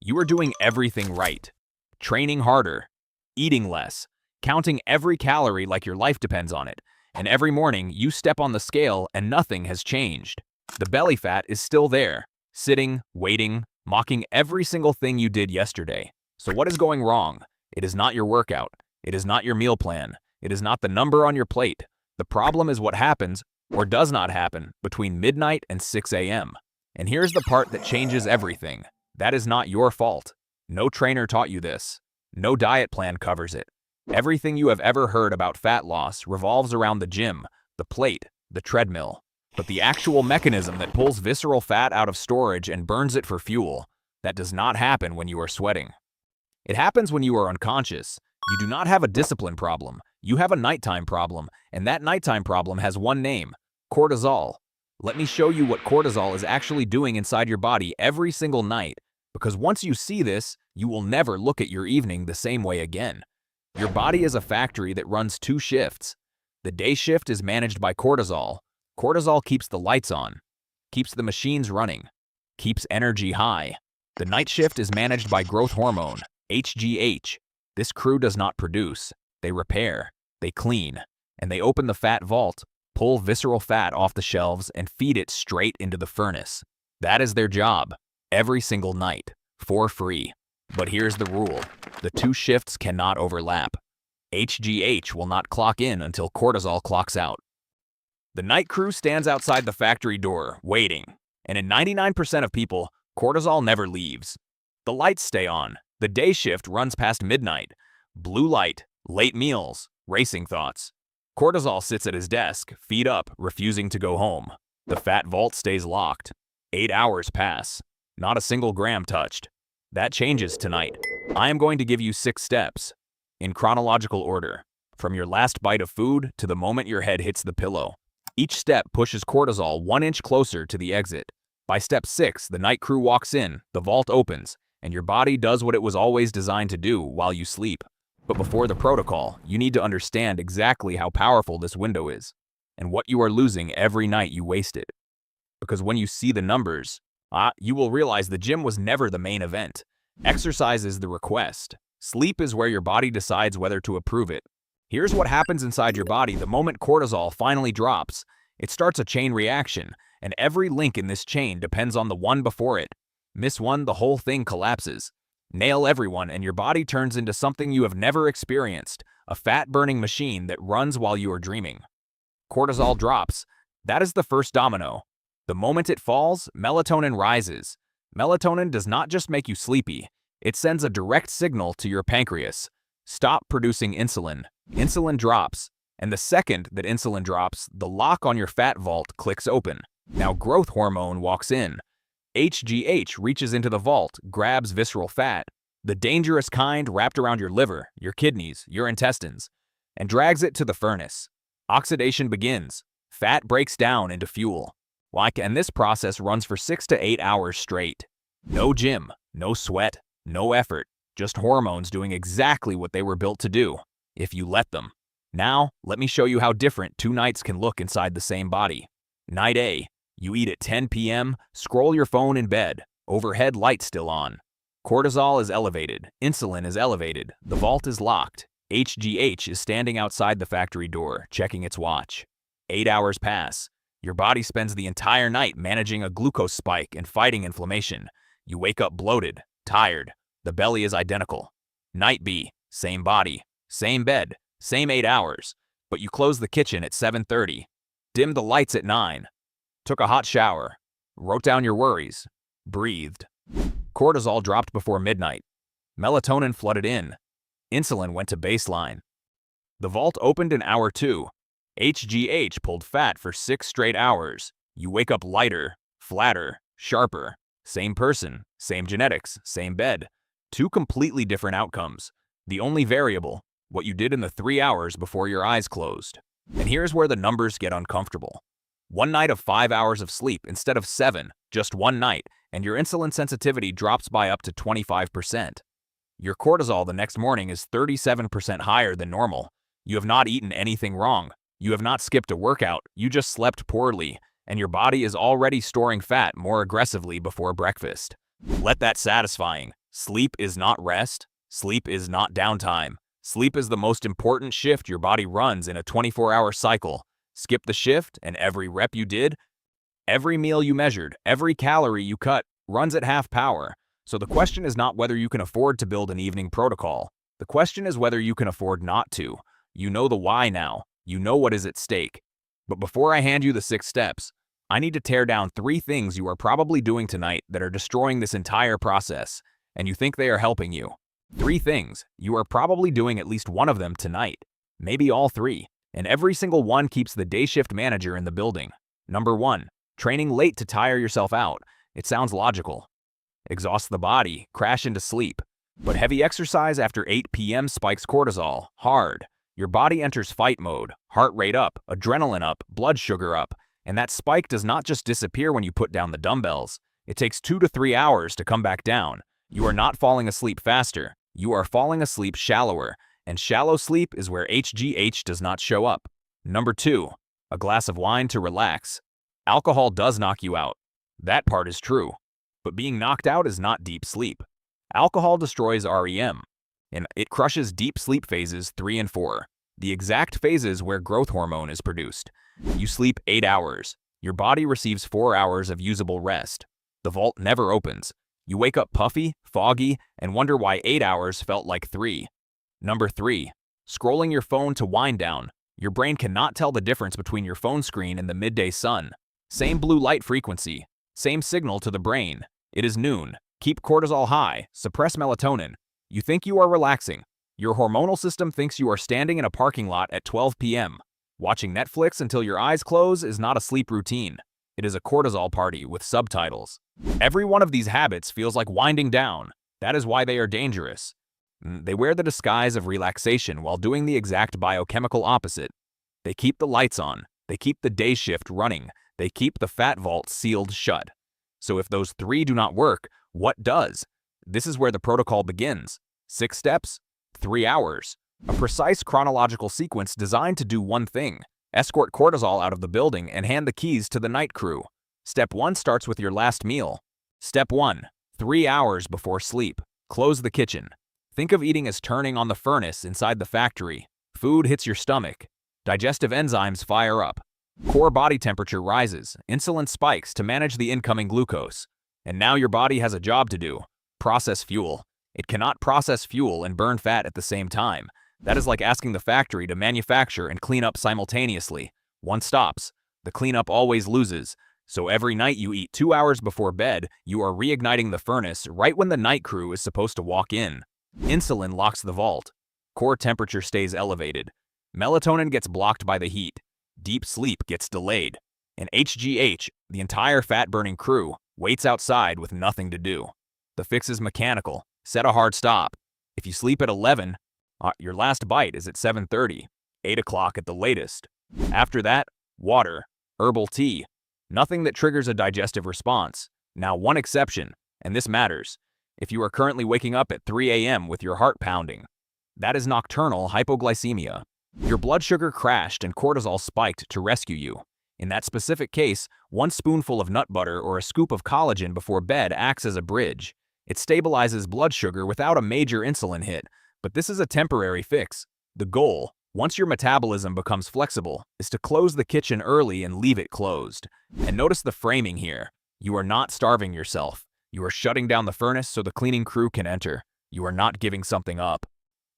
You are doing everything right. Training harder, eating less, counting every calorie like your life depends on it, and every morning you step on the scale and nothing has changed. The belly fat is still there, sitting, waiting, mocking every single thing you did yesterday. So what is going wrong? It is not your workout. It is not your meal plan. It is not the number on your plate. The problem is what happens, or does not happen, between midnight and 6 a.m. And here's the part that changes everything. That is not your fault. No trainer taught you this. No diet plan covers it. Everything you have ever heard about fat loss revolves around the gym, the plate, the treadmill. But the actual mechanism that pulls visceral fat out of storage and burns it for fuel, that does not happen when you are sweating. It happens when you are unconscious. You do not have a discipline problem. You have a nighttime problem, and that nighttime problem has one name: cortisol. Let me show you what cortisol is actually doing inside your body every single night, because once you see this, you will never look at your evening the same way again. Your body is a factory that runs 2 shifts. The day shift is managed by cortisol. Cortisol keeps the lights on, keeps the machines running, keeps energy high. The night shift is managed by growth hormone, HGH. This crew does not produce. They repair, they clean, and they open the fat vault, pull visceral fat off the shelves, and feed it straight into the furnace. That is their job, every single night, for free. But here's the rule: the 2 shifts cannot overlap. HGH will not clock in until cortisol clocks out. The night crew stands outside the factory door, waiting, and in 99% of people, cortisol never leaves. The lights stay on. The day shift runs past midnight. Blue light, late meals, racing thoughts. Cortisol sits at his desk, feet up, refusing to go home. The fat vault stays locked. 8 hours pass. Not a single gram touched. That changes tonight. I am going to give you 6 steps, in chronological order, from your last bite of food to the moment your head hits the pillow. Each step pushes cortisol 1 inch closer to the exit. By step 6, the night crew walks in, the vault opens, and your body does what it was always designed to do while you sleep. But before the protocol, you need to understand exactly how powerful this window is, and what you are losing every night you waste it. Because when you see the numbers, you will realize the gym was never the main event. Exercise is the request. Sleep is where your body decides whether to approve it. Here's what happens inside your body the moment cortisol finally drops. It starts a chain reaction, and every link in this chain depends on the one before it. Miss one, the whole thing collapses. Nail everyone, and your body turns into something you have never experienced, a fat-burning machine that runs while you are dreaming. Cortisol drops. That is the first domino. The moment it falls, melatonin rises. Melatonin does not just make you sleepy. It sends a direct signal to your pancreas. Stop producing insulin. Insulin drops. And the second that insulin drops, the lock on your fat vault clicks open. Now growth hormone walks in. HGH reaches into the vault, grabs visceral fat, the dangerous kind wrapped around your liver, your kidneys, your intestines, and drags it to the furnace. Oxidation begins. Fat breaks down into fuel. And this process runs for 6 to 8 hours straight. No gym, no sweat, no effort, just hormones doing exactly what they were built to do, if you let them. Now, let me show you how different 2 nights can look inside the same body. Night A. You eat at 10 p.m., scroll your phone in bed, overhead light still on. Cortisol is elevated, insulin is elevated, the vault is locked. HGH is standing outside the factory door, checking its watch. 8 hours pass. Your body spends the entire night managing a glucose spike and fighting inflammation. You wake up bloated, tired. The belly is identical. Night B, same body, same bed, same 8 hours. But you close the kitchen at 7:30, dim the lights at 9. Took a hot shower, wrote down your worries, breathed. Cortisol dropped before midnight. Melatonin flooded in. Insulin went to baseline. The vault opened in hour 2. HGH pulled fat for 6 straight hours. You wake up lighter, flatter, sharper. Same person, same genetics, same bed. 2 completely different outcomes. The only variable, what you did in the 3 hours before your eyes closed. And here's where the numbers get uncomfortable. 1 night of 5 hours of sleep instead of 7, just 1 night, and your insulin sensitivity drops by up to 25%. Your cortisol the next morning is 37% higher than normal. You have not eaten anything wrong. You have not skipped a workout. You just slept poorly, and your body is already storing fat more aggressively before breakfast. Let that satisfying, Sleep is not rest. Sleep is not downtime. Sleep is the most important shift your body runs in a 24-hour cycle. Skip the shift, and every rep you did, every meal you measured, every calorie you cut, runs at half power. So the question is not whether you can afford to build an evening protocol. The question is whether you can afford not to. You know the why now. You know what is at stake. But before I hand you the 6 steps, I need to tear down 3 things you are probably doing tonight that are destroying this entire process, and you think they are helping you. 3 things. You are probably doing at least one of them tonight. Maybe all 3. And every single one keeps the day shift manager in the building. Number 1. Training late to tire yourself out. It sounds logical. Exhaust the body, crash into sleep. But heavy exercise after 8 p.m. spikes cortisol, hard. Your body enters fight mode, heart rate up, adrenaline up, blood sugar up. And that spike does not just disappear when you put down the dumbbells. It takes 2 to 3 hours to come back down. You are not falling asleep faster. You are falling asleep shallower. And shallow sleep is where HGH does not show up. Number 2. A glass of wine to relax. Alcohol does knock you out. That part is true. But being knocked out is not deep sleep. Alcohol destroys REM, and it crushes deep sleep phases 3 and 4, the exact phases where growth hormone is produced. You sleep 8 hours. Your body receives 4 hours of usable rest. The vault never opens. You wake up puffy, foggy, and wonder why 8 hours felt like 3. Number 3. Scrolling your phone to wind down. Your brain cannot tell the difference between your phone screen and the midday sun. Same blue light frequency. Same signal to the brain. It is noon. Keep cortisol high. Suppress melatonin. You think you are relaxing. Your hormonal system thinks you are standing in a parking lot at 12 p.m. Watching Netflix until your eyes close is not a sleep routine. It is a cortisol party with subtitles. Every one of these habits feels like winding down. That is why they are dangerous. They wear the disguise of relaxation while doing the exact biochemical opposite. They keep the lights on. They keep the day shift running. They keep the fat vault sealed shut. So if those 3 do not work, what does? This is where the protocol begins. 6 steps, 3 hours. A precise chronological sequence designed to do one thing: escort cortisol out of the building and hand the keys to the night crew. Step 1 starts with your last meal. Step 1. 3 hours before sleep. Close the kitchen. Think of eating as turning on the furnace inside the factory. Food hits your stomach. Digestive enzymes fire up. Core body temperature rises. Insulin spikes to manage the incoming glucose. And now your body has a job to do. Process fuel. It cannot process fuel and burn fat at the same time. That is like asking the factory to manufacture and clean up simultaneously. One stops. The cleanup always loses. So every night you eat 2 hours before bed, you are reigniting the furnace right when the night crew is supposed to walk in. Insulin locks the vault. Core temperature stays elevated. Melatonin gets blocked by the heat. Deep sleep gets delayed. And HGH, the entire fat-burning crew, waits outside with nothing to do. The fix is mechanical. Set a hard stop. If you sleep at 11, your last bite is at 7:30, 8 o'clock at the latest. After that, water, herbal tea, nothing that triggers a digestive response. Now one exception, and this matters. If you are currently waking up at 3 a.m. with your heart pounding, that is nocturnal hypoglycemia. Your blood sugar crashed and cortisol spiked to rescue you. In that specific case, 1 spoonful of nut butter or a scoop of collagen before bed acts as a bridge. It stabilizes blood sugar without a major insulin hit, but this is a temporary fix. The goal, once your metabolism becomes flexible, is to close the kitchen early and leave it closed. And notice the framing here. You are not starving yourself. You are shutting down the furnace so the cleaning crew can enter. You are not giving something up.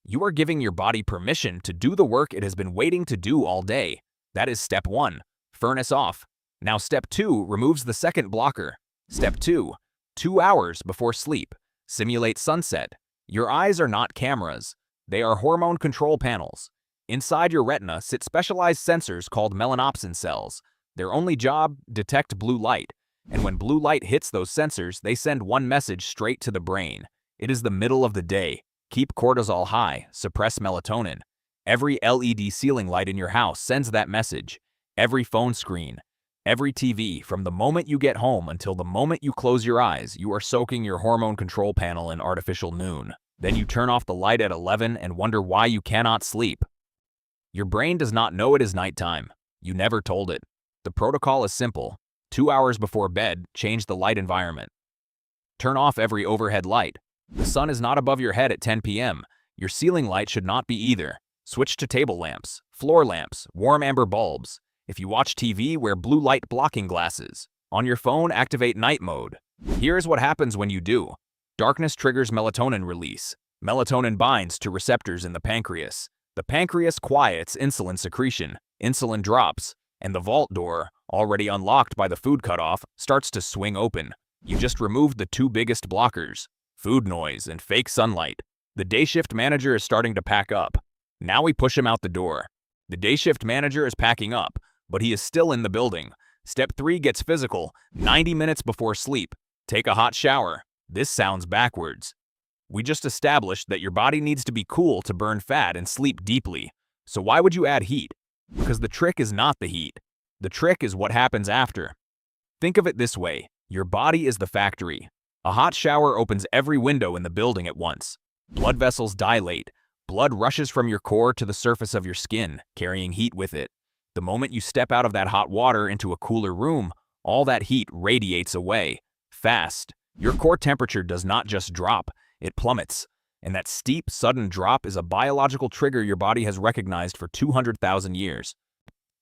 You are giving your body permission to do the work it has been waiting to do all day. That is step 1, furnace off. Now step 2 removes the second blocker. Step 2, 2 hours before sleep. Simulate sunset. Your eyes are not cameras. They are hormone control panels. Inside your retina sit specialized sensors called melanopsin cells. Their only job, detect blue light. And when blue light hits those sensors, they send one message straight to the brain. It is the middle of the day. Keep cortisol high, suppress melatonin. Every LED ceiling light in your house sends that message. Every phone screen, every TV, from the moment you get home until the moment you close your eyes, you are soaking your hormone control panel in artificial noon. Then you turn off the light at 11 and wonder why you cannot sleep. Your brain does not know it is nighttime. You never told it. The protocol is simple. 2 hours before bed, change the light environment. Turn off every overhead light. The sun is not above your head at 10 p.m. Your ceiling light should not be either. Switch to table lamps, floor lamps, warm amber bulbs. If you watch TV, wear blue light blocking glasses. On your phone, activate night mode. Here's what happens when you do. Darkness triggers melatonin release. Melatonin binds to receptors in the pancreas. The pancreas quiets insulin secretion. Insulin drops, and the vault door, already unlocked by the food cutoff, starts to swing open. You just removed the two biggest blockers, food noise and fake sunlight. The day shift manager is starting to pack up. Now we push him out the door. The day shift manager is packing up, but he is still in the building. Step 3 gets physical, 90 minutes before sleep. Take a hot shower. This sounds backwards. We just established that your body needs to be cool to burn fat and sleep deeply. So why would you add heat? Because the trick is not the heat. The trick is what happens after. Think of it this way. Your body is the factory. A hot shower opens every window in the building at once. Blood vessels dilate. Blood rushes from your core to the surface of your skin, carrying heat with it. The moment you step out of that hot water into a cooler room, all that heat radiates away. Fast. Your core temperature does not just drop, it plummets. And that steep, sudden drop is a biological trigger your body has recognized for 200,000 years.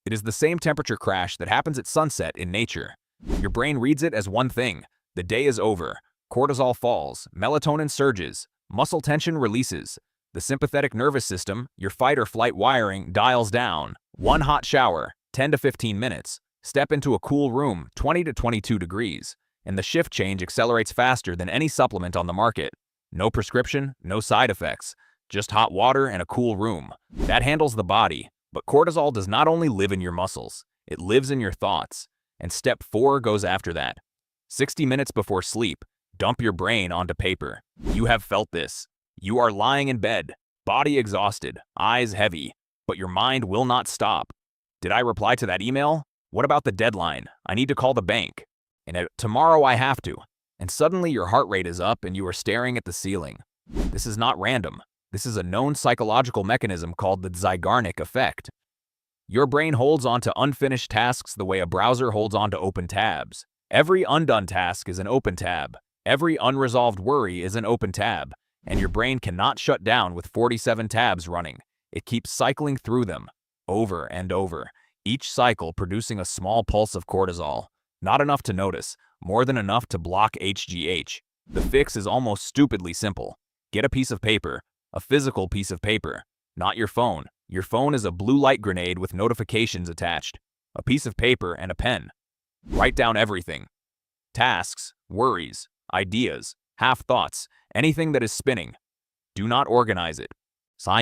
It is the same temperature crash that happens at sunset in nature. Your brain reads it as one thing. The day is over. Cortisol falls, melatonin surges, muscle tension releases. The sympathetic nervous system, your fight or flight wiring, dials down. One hot shower, 10 to 15 minutes. Step into a cool room, 20 to 22 degrees. And the shift change accelerates faster than any supplement on the market. No prescription, no side effects. Just hot water and a cool room. That handles the body. But cortisol does not only live in your muscles, it lives in your thoughts. And step 4 goes after that. 60 minutes before sleep, dump your brain onto paper. You have felt this. You are lying in bed, body exhausted, eyes heavy, but your mind will not stop. Did I reply to that email? What about the deadline? I need to call the bank. And tomorrow I have to. And suddenly your heart rate is up and you are staring at the ceiling. This is not random. This is a known psychological mechanism called the Zeigarnik effect. Your brain holds on to unfinished tasks the way a browser holds on to open tabs. Every undone task is an open tab. Every unresolved worry is an open tab. And your brain cannot shut down with 47 tabs running. It keeps cycling through them, over and over, each cycle producing a small pulse of cortisol. Not enough to notice, more than enough to block HGH. The fix is almost stupidly simple. Get a piece of paper, a physical piece of paper, not your phone. Your phone is a blue light grenade with notifications attached. A piece of paper and a pen. Write down everything. Tasks, worries, ideas, half-thoughts, anything that is spinning. Do not organize it.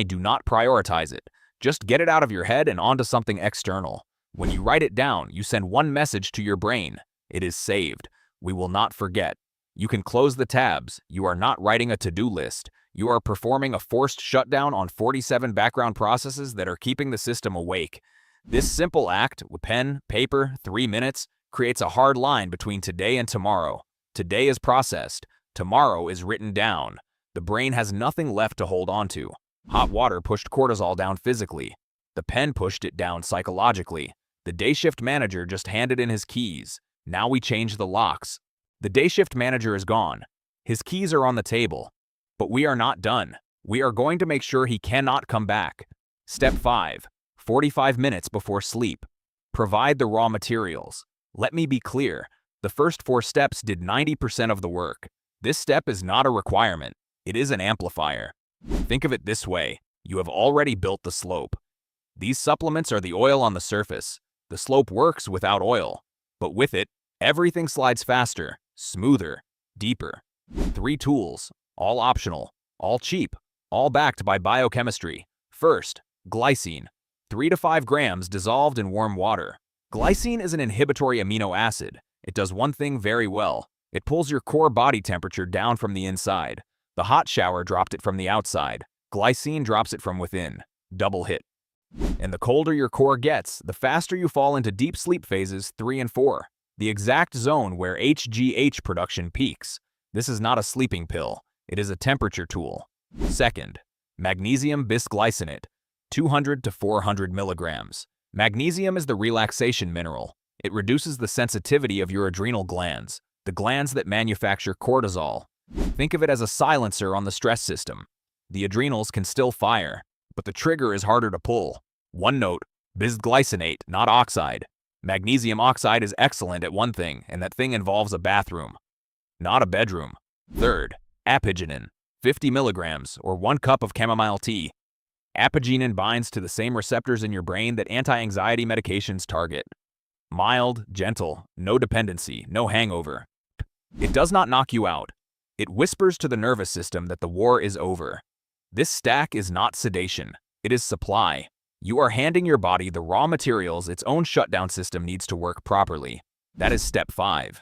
Do not prioritize it. Just get it out of your head and onto something external. When you write it down, you send one message to your brain. It is saved. We will not forget. You can close the tabs. You are not writing a to-do list. You are performing a forced shutdown on 47 background processes that are keeping the system awake. This simple act, with pen, paper, 3 minutes, creates a hard line between today and tomorrow. Today is processed. Tomorrow is written down. The brain has nothing left to hold on to. Hot water pushed cortisol down physically. The pen pushed it down psychologically. The day shift manager just handed in his keys. Now we change the locks. The day shift manager is gone. His keys are on the table. But we are not done. We are going to make sure he cannot come back. Step 5. 45 minutes before sleep. Provide the raw materials. Let me be clear. The first 4 steps did 90% of the work. This step is not a requirement. It is an amplifier. Think of it this way. You have already built the slope. These supplements are the oil on the surface. The slope works without oil. But with it, everything slides faster, smoother, deeper. 3 tools, all optional, all cheap, all backed by biochemistry. First, glycine. 3 to 5 grams dissolved in warm water. Glycine is an inhibitory amino acid. It does one thing very well. It pulls your core body temperature down from the inside. The hot shower dropped it from the outside. Glycine drops it from within. Double hit. And the colder your core gets, the faster you fall into deep sleep phases 3 and 4, the exact zone where HGH production peaks. This is not a sleeping pill. It is a temperature tool. Second, magnesium bisglycinate, 200 to 400 milligrams. Magnesium is the relaxation mineral. It reduces the sensitivity of your adrenal glands, the glands that manufacture cortisol. Think of it as a silencer on the stress system. The adrenals can still fire, but the trigger is harder to pull. One note, bisglycinate, not oxide. Magnesium oxide is excellent at one thing, and that thing involves a bathroom, not a bedroom. Third, apigenin, 50 milligrams, or 1 cup of chamomile tea. Apigenin binds to the same receptors in your brain that anti-anxiety medications target. Mild, gentle, no dependency, no hangover. It does not knock you out. It whispers to the nervous system that the war is over. This stack is not sedation. It is supply. You are handing your body the raw materials its own shutdown system needs to work properly. That is step 5.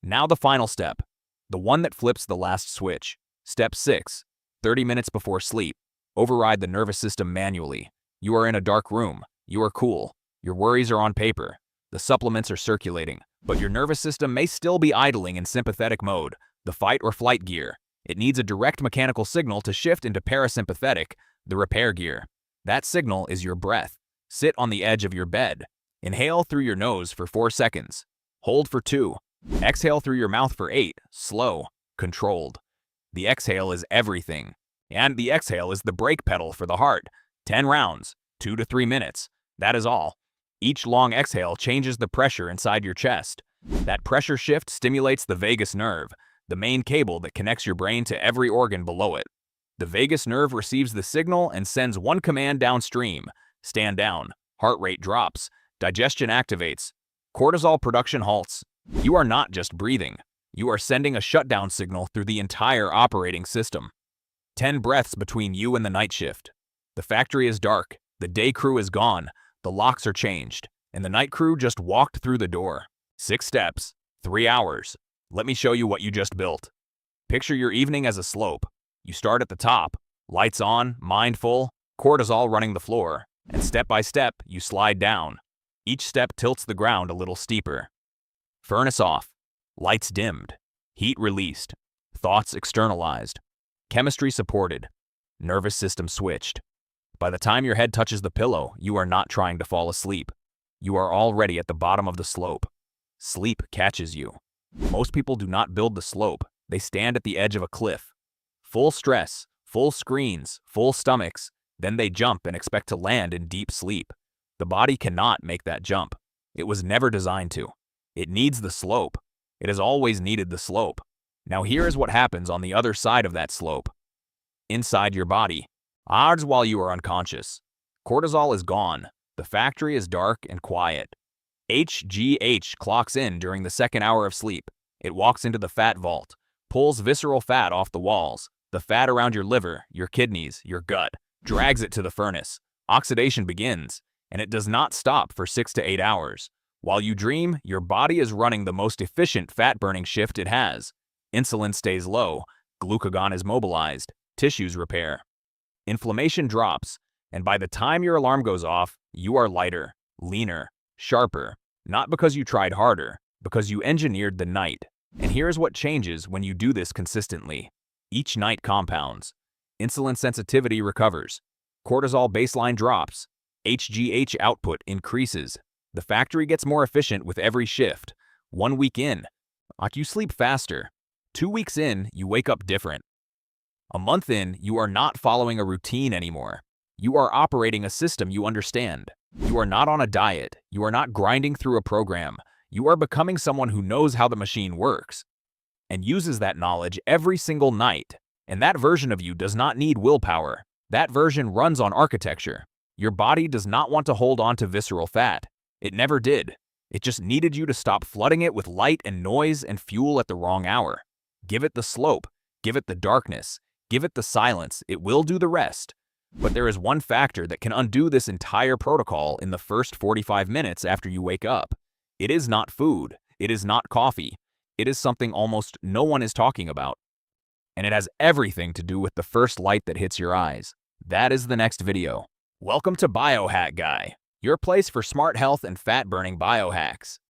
Now the final step, the one that flips the last switch. Step 6, 30 minutes before sleep. Override the nervous system manually. You are in a dark room. You are cool. Your worries are on paper. The supplements are circulating, but your nervous system may still be idling in sympathetic mode, the fight or flight gear. It needs a direct mechanical signal to shift into parasympathetic, the repair gear. That signal is your breath. Sit on the edge of your bed. Inhale through your nose for 4 seconds. Hold for 2. Exhale through your mouth for 8. Slow, controlled. The exhale is everything. And the exhale is the brake pedal for the heart. 10 rounds, 2 to 3 minutes. That is all. Each long exhale changes the pressure inside your chest. That pressure shift stimulates the vagus nerve, the main cable that connects your brain to every organ below it. The vagus nerve receives the signal and sends one command downstream. Stand down. Heart rate drops. Digestion activates. Cortisol production halts. You are not just breathing. You are sending a shutdown signal through the entire operating system. 10 breaths between you and the night shift. The factory is dark. The day crew is gone. The locks are changed. And the night crew just walked through the door. 6 steps. 3 hours. Let me show you what you just built. Picture your evening as a slope. You start at the top. Lights on, mind full, cortisol running the floor. And step by step, you slide down. Each step tilts the ground a little steeper. Furnace off. Lights dimmed. Heat released. Thoughts externalized. Chemistry supported. Nervous system switched. By the time your head touches the pillow, you are not trying to fall asleep. You are already at the bottom of the slope. Sleep catches you. Most people do not build the slope. They stand at the edge of a cliff. Full stress, full screens, full stomachs. Then they jump and expect to land in deep sleep. The body cannot make that jump. It was never designed to. It needs the slope. It has always needed the slope. Now here is what happens on the other side of that slope. Inside your body, odds while you are unconscious. Cortisol is gone. The factory is dark and quiet. HGH clocks in during the 2nd hour of sleep. It walks into the fat vault, pulls visceral fat off the walls, the fat around your liver, your kidneys, your gut, drags it to the furnace. Oxidation begins, and it does not stop for 6 to 8 hours. While you dream, your body is running the most efficient fat-burning shift it has. Insulin stays low, glucagon is mobilized, tissues repair. Inflammation drops, and by the time your alarm goes off, you are lighter, leaner, sharper. Not because you tried harder, because you engineered the night. And here's what changes when you do this consistently. Each night compounds. Insulin sensitivity recovers. Cortisol baseline drops. HGH output increases. The factory gets more efficient with every shift. 1 week in, you sleep faster. 2 weeks in, you wake up different. A month in, you are not following a routine anymore. You are operating a system you understand. You are not on a diet. You are not grinding through a program. You are becoming someone who knows how the machine works and uses that knowledge every single night. And that version of you does not need willpower. That version runs on architecture. Your body does not want to hold on to visceral fat. It never did. It just needed you to stop flooding it with light and noise and fuel at the wrong hour. Give it the slope. Give it the darkness. Give it the silence. It will do the rest. But there is one factor that can undo this entire protocol in the first 45 minutes after you wake up. It is not food. It is not coffee. It is something almost no one is talking about. And it has everything to do with the first light that hits your eyes. That is the next video. Welcome to Biohack Guy, your place for smart health and fat-burning biohacks.